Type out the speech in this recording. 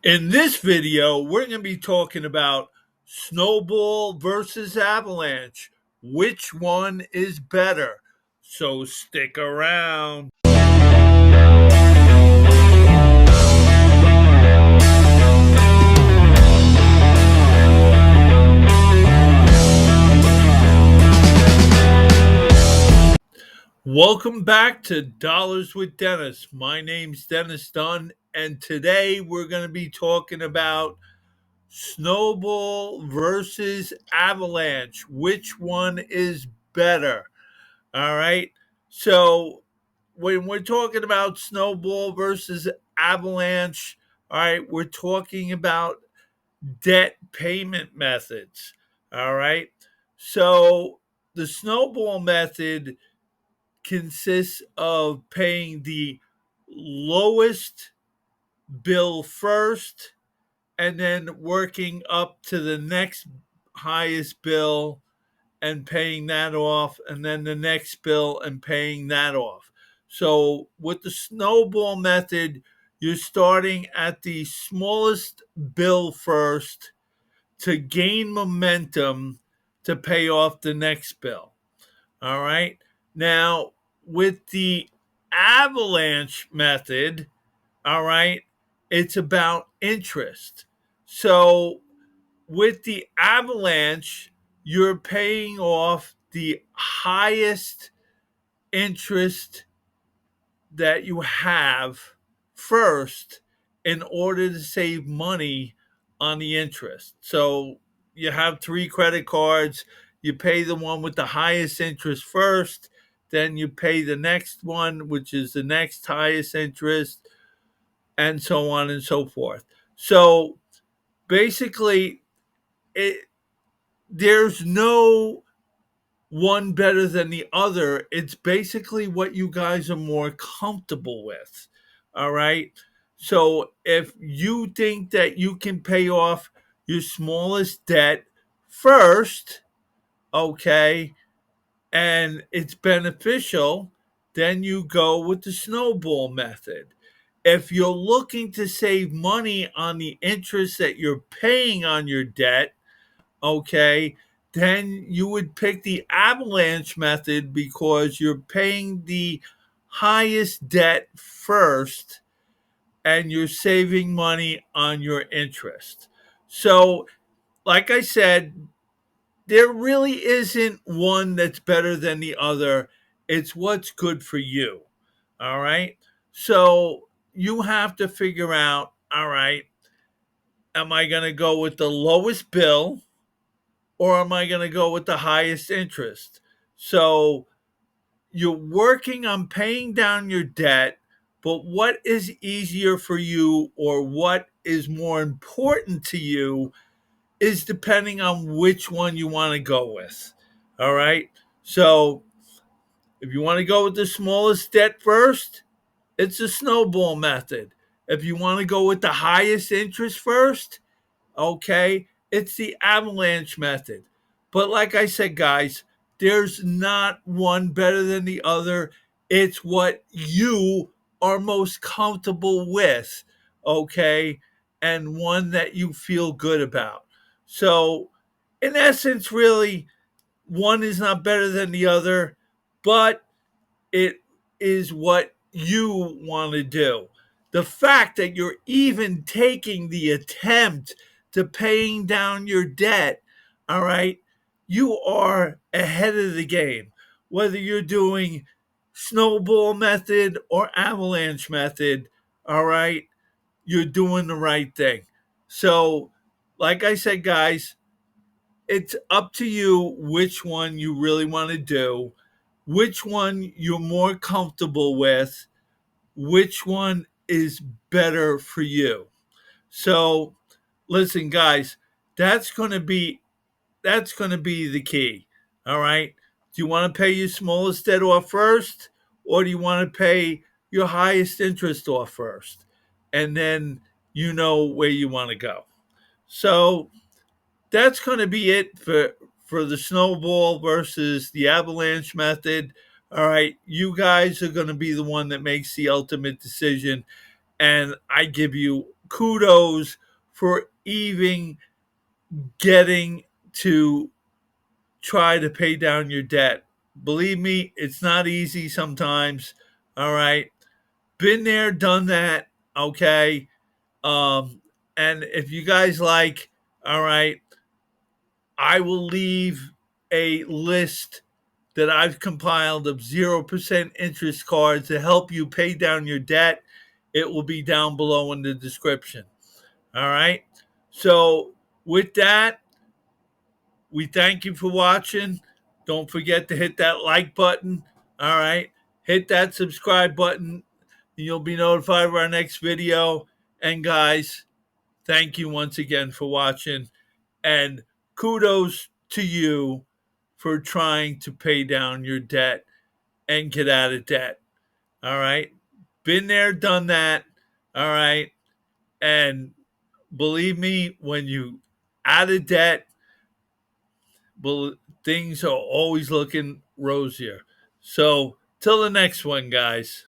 In this video, we're going to be talking about Snowball versus Avalanche. Which one is better? So stick around. Welcome back to Dollars with Dennis. My name's Dennis Dunn, and today we're going to be talking about Snowball versus Avalanche. Which one is better? All right. So when we're talking about Snowball versus Avalanche, all right, we're talking about debt payment methods. All right. So the Snowball method consists of paying the lowest bill first and then working up to the next highest bill and paying that off, and then the next bill and paying that off. So with the snowball method, you're starting at the smallest bill first to gain momentum to pay off the next bill. All right. Now, with the avalanche method, all right, it's about interest. So with the avalanche, you're paying off the highest interest that you have first in order to save money on the interest. So you have three credit cards, you pay the one with the highest interest first, then you pay the next one, which is the next highest interest, and so on and so forth. So basically, it there's no one better than the other. It's basically what you guys are more comfortable with. All right. So if you think that you can pay off your smallest debt first, okay, and it's beneficial, then you go with the snowball method. If you're looking to save money on the interest that you're paying on your debt, okay, then you would pick the avalanche method because you're paying the highest debt first and you're saving money on your interest. So, like I said, there really isn't one that's better than the other. It's what's good for you. All right. So, you have to figure out, all right, am I going to go with the lowest bill, or am I going to go with the highest interest? So you're working on paying down your debt, but what is easier for you or what is more important to you is depending on which one you want to go with. All right. So if you want to go with the smallest debt first, it's the snowball method. If you want to go with the highest interest first, okay, it's the avalanche method. But like I said, guys, there's not one better than the other. It's what you are most comfortable with, okay, and one that you feel good about. So, in essence, really, one is not better than the other, but it is what you want to do. The fact that you're even taking the attempt to paying down your debt, all right, you are ahead of the game. Whether you're doing snowball method or avalanche method, all right, you're doing the right thing. So, like I said, guys, it's up to you which one you really want to do, which one you're more comfortable with, which one is better for you. So, listen, guys, that's going to be the key. All right? Do you want to pay your smallest debt off first, or do you want to pay your highest interest off first? And then you know where you want to go. So, that's going to be it for the snowball versus the avalanche method. All right, you guys are going to be the one that makes the ultimate decision, and I give you kudos for even getting to try to pay down your debt. Believe me, it's not easy sometimes. All right. Been there, done that. Okay. And if you guys like, all right, I will leave a list that I've compiled of 0% interest cards to help you pay down your debt. It will be down below in the description. All right. So, with that, we thank you for watching. Don't forget to hit that like button. All right. Hit that subscribe button. And you'll be notified of our next video. And guys, thank you once again for watching. And kudos to you for trying to pay down your debt and get out of debt. All right. Been there, done that. All right. And believe me, when you out of debt, things are always looking rosier. So, till the next one, guys.